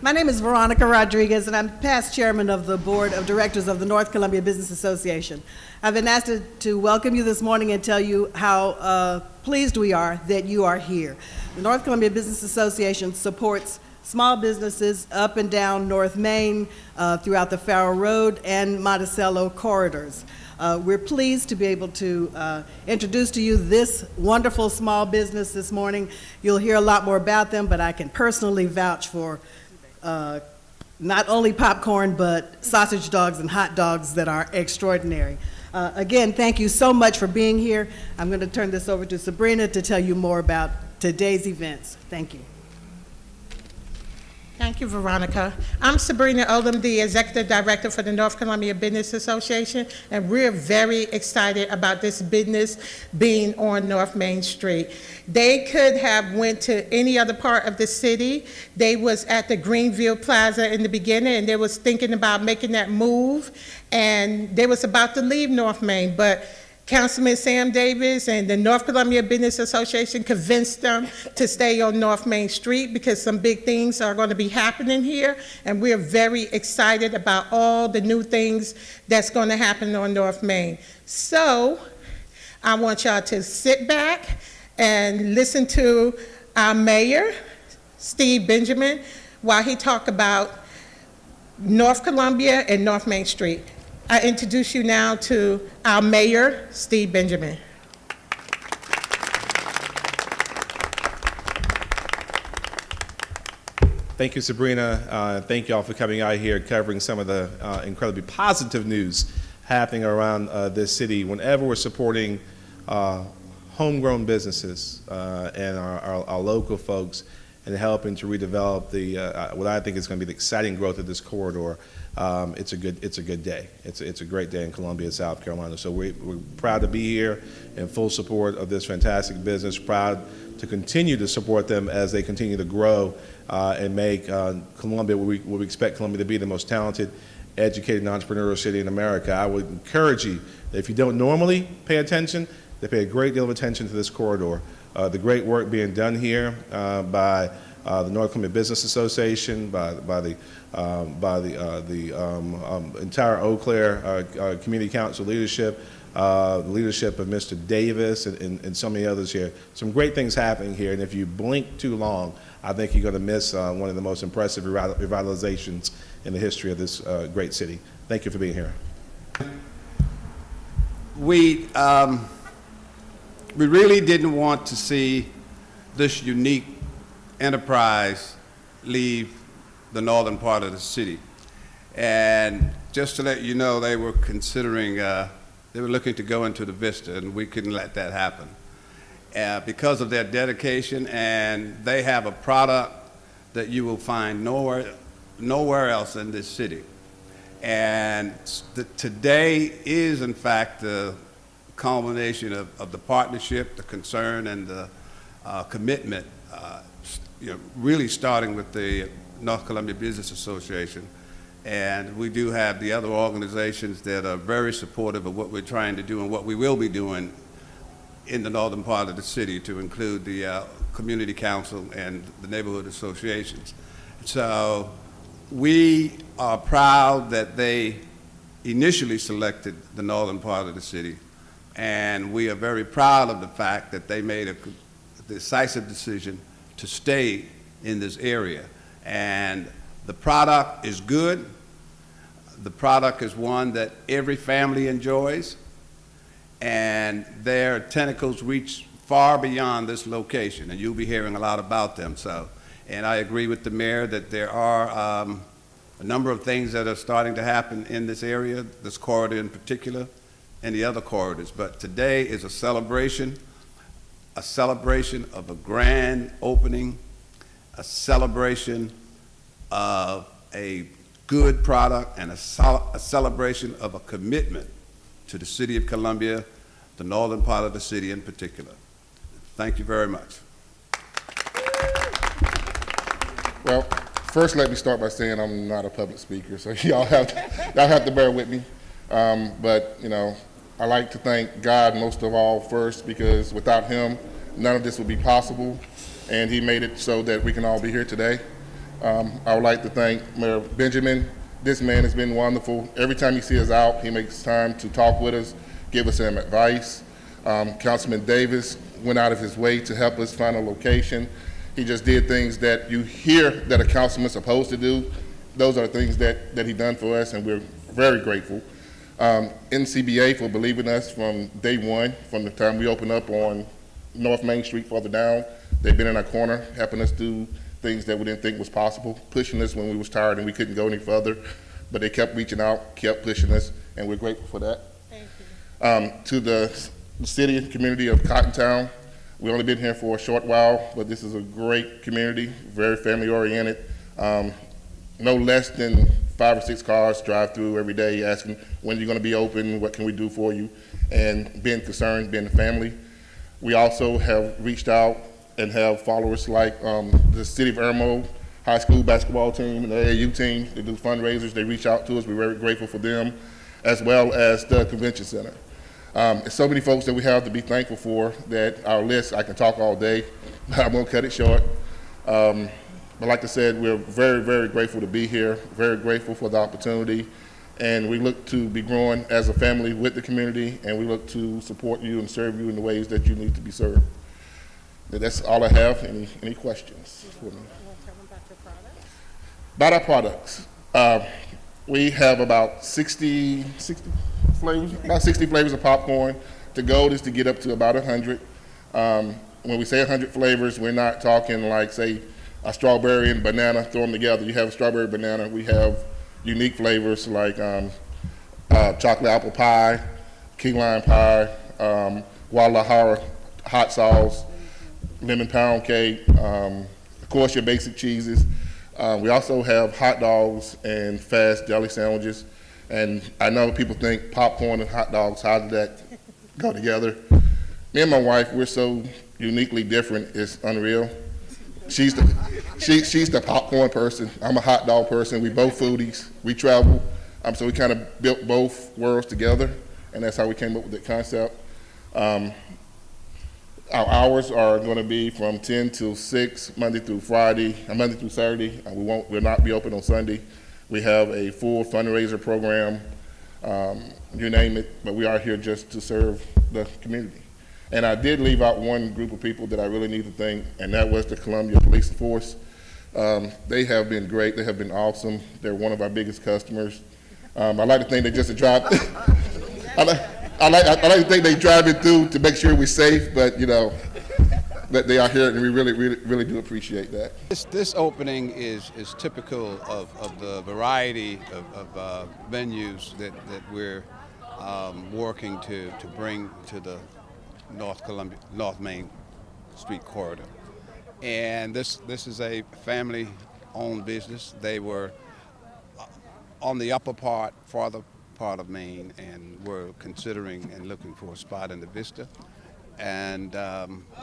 My name is Veronica Rodriguez, and I'm past chairman of the board of directors of the North Columbia Business Association. I've been asked to welcome you this morning and tell you how pleased we are that you are here. The North Columbia Business Association supports small businesses up and down North Main, throughout the Farrow Road and Monticello corridors. We're pleased to be able to introduce to you this wonderful small business this morning. You'll hear a lot more about them, but I can personally vouch for not only popcorn, but sausage dogs and hot dogs that are extraordinary. Again, thank you so much for being here. I'm going to turn this over to Sabrina to tell you more about today's events. Thank you. Thank you, Veronica. I'm Sabrina Odom, the Executive Director for the North Columbia Business Association, and we're very excited about this business being on North Main Street. They could have went to any other part of the city. They was at the Greenville Plaza in the beginning, and they was thinking about making that move, and they was about to leave North Main, but Councilman Sam Davis and the North Columbia Business Association convinced them to stay on North Main Street because some big things are going to be happening here, and we're very excited about all the new things that's going to happen on North Main. So I want y'all to sit back and listen to our mayor, Steve Benjamin, while he talk about North Columbia and North Main Street. I introduce you now to our mayor, Steve Benjamin. Thank you, Sabrina. Thank you all for coming out here covering some of the incredibly positive news happening around this city. Whenever we're supporting homegrown businesses and our local folks and helping to redevelop the what I think is going to be the exciting growth of this corridor, it's a good day. It's a great day in Columbia, South Carolina. So we're proud to be here in full support of this fantastic business. Proud to continue to support them as they continue to grow and make Columbia what we expect Columbia to be, the most talented, educated, and entrepreneurial city in America. I would encourage you that if you don't normally pay attention, to pay a great deal of attention to this corridor. The great work being done here by the North Columbia Business Association, by the entire Eau Claire Community Council leadership, the leadership of Mr. Davis and so many others here. Some great things happening here, and if you blink too long, I think you're going to miss one of the most impressive revitalizations in the history of this great city. Thank you for being here. We really didn't want to see this unique enterprise leave the northern part of the city. And just to let you know, they were considering, they were looking to go into the Vista, and we couldn't let that happen. Because of their dedication, and they have a product that you will find nowhere else in this city. And today is, in fact, the culmination of the partnership, the concern, and the commitment, really starting with the North Columbia Business Association. And we do have the other organizations that are very supportive of what we're trying to do and what we will be doing in the northern part of the city, to include the Community Council and the neighborhood associations. So we are proud that they initially selected the northern part of the city, and we are very proud of the fact that they made a decisive decision to stay in this area. And the product is good. The product is one that every family enjoys, and their tentacles reach far beyond this location, and you'll be hearing a lot about them. So, and I agree with the mayor that there are a number of things that are starting to happen in this area, this corridor in particular, and the other corridors. But today is a celebration of a grand opening, a celebration of a good product, and a celebration of a commitment to the city of Columbia, the northern part of the city in particular. Thank you very much. Well, first let me start by saying I'm not a public speaker, so y'all have to bear with me. But I like to thank God most of all first, because without him, none of this would be possible, and he made it so that we can all be here today. I would like to thank Mayor Benjamin. This man has been wonderful. Every time you see us out, he makes time to talk with us, give us some advice. Councilman Davis went out of his way to help us find a location. He just did things that you hear that a councilman's supposed to do. Those are things that he done for us, and we're very grateful. NCBA for believing us from day one, from the time we opened up on North Main Street further down. They've been in our corner, helping us do things that we didn't think was possible, pushing us when we was tired and we couldn't go any further. But they kept reaching out, kept pushing us, and we're grateful for that. Thank you. To the city and community of Cottontown, we've only been here for a short while, but this is a great community, very family-oriented. No less than 5 or 6 cars drive through every day asking, when are you going to be open, what can we do for you, and being concerned, being a family. We also have reached out and have followers like the City of Irmo high school basketball team and the AAU team. They do fundraisers. They reach out to us. We're very grateful for them, as well as the convention center. There's so many folks that we have to be thankful for that our list, I can talk all day, but I'm going to cut it short. But like I said, we're very grateful to be here, very grateful for the opportunity, and we look to be growing as a family with the community, and we look to support you and serve you in the ways that you need to be served. That's all I have. Any questions for me? About our products. We have about 60 flavors, about 60 flavors of popcorn. The goal is to get up to about 100. When we say 100 flavors, we're not talking like, say, a strawberry and banana, throw them together. You have a strawberry banana. We have unique flavors like chocolate apple pie, key lime pie, Guadalajara hot sauce, lemon pound cake, of course your basic cheeses. We also have hot dogs and fast deli sandwiches. And I know people think popcorn and hot dogs, how did that go together? Me and my wife, we're so uniquely different, it's unreal. She's the popcorn person. I'm a hot dog person. We both foodies. We travel. So we kind of built both worlds together, and that's how we came up with the concept. Our hours are going to be from 10 till 6, Monday through Friday, Monday through Saturday. We'll not be open on Sunday. We have a full fundraiser program, you name it, but we are here just to serve the community. And I did leave out one group of people that I really need to thank, and that was the Columbia Police Force. They have been great. They have been awesome. They're one of our biggest customers. I like to think they just drive. I like to think they drive it through to make sure we're safe, but you know, that they are here, and we really do appreciate that. This opening is typical of the variety of venues that we're working to bring to the North Main Street corridor. And this is a family-owned business. They were on the farther part of Maine, and were considering and looking for a spot in the Vista. And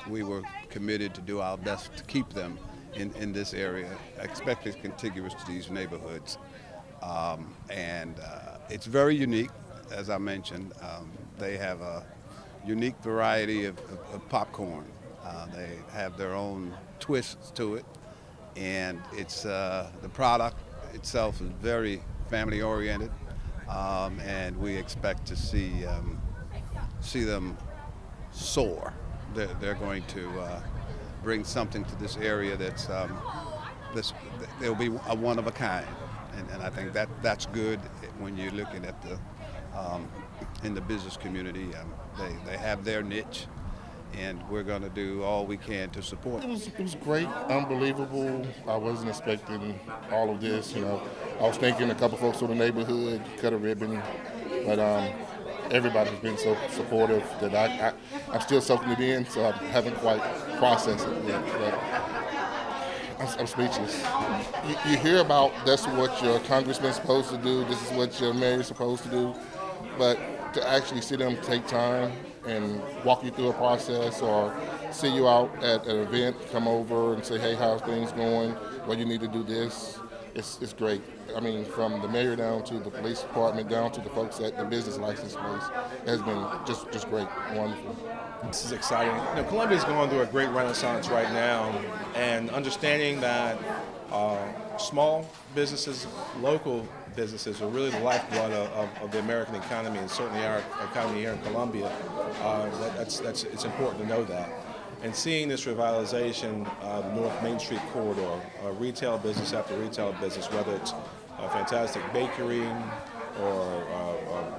we were committed to do our best to keep them in this area, especially contiguous to these neighborhoods. It's very unique, as I mentioned. They have a unique variety of popcorn. They have their own twists to it, and it's the product itself is very family oriented, and we expect to see them soar. They're going to bring something to this area they'll be a one of a kind, and I think that's good when you're looking at the in the business community. They have their niche, and we're going to do all we can to support. It was great, unbelievable. I wasn't expecting all of this. You know, I was thinking a couple folks from the neighborhood cut a ribbon, but everybody's been so supportive that I'm still soaking it in, so I haven't quite processed it yet. But I'm speechless. You hear about that's what your congressman's supposed to do, this is what your mayor's supposed to do, but to actually see them take time and walk you through a process, or see you out at an event, come over and say, hey, how's things going? Well, you need to do this. It's great. I mean, from the mayor down to the police department, down to the folks at the business license place, it has been just great, wonderful. This is exciting. You know, Columbia's going through a great renaissance right now, and understanding that Small businesses, local businesses are really the lifeblood of the American economy, and certainly our economy here in Columbia. It's important to know that. And seeing this revitalization of the North Main Street corridor, retail business after retail business, whether it's a fantastic bakery or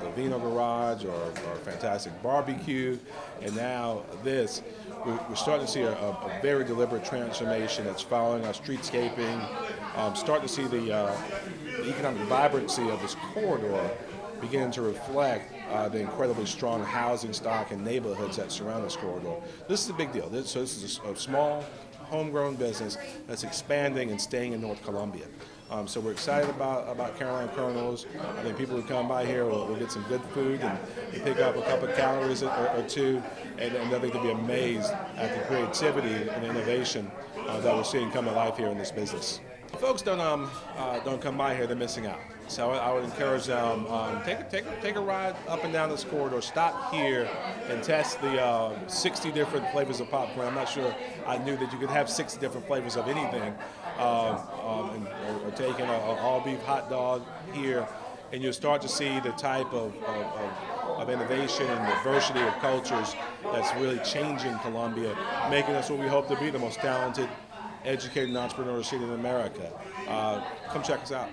the Vino Garage or a fantastic barbecue, and now this, we're starting to see a very deliberate transformation that's following our streetscaping, starting to see the economic vibrancy of this corridor beginning to reflect the incredibly strong housing stock and neighborhoods that surround this corridor. This is a big deal. This is a small, homegrown business that's expanding and staying in North Columbia. So we're excited about Carolina Kernels. I think people who come by here will get some good food and pick up a couple of calories or two, and I think they'll be amazed at the creativity and innovation that we're seeing come to life here in this business. If folks don't come by here, they're missing out. So I would encourage them, take a ride up and down this corridor, stop here and test the 60 different flavors of popcorn. I'm not sure I knew that you could have 60 different flavors of anything, or taking an all-beef hot dog here, and you'll start to see the type of innovation and diversity of cultures that's really changing Columbia, making us what we hope to be, the most talented, educated and entrepreneurial city in America. Come check us out.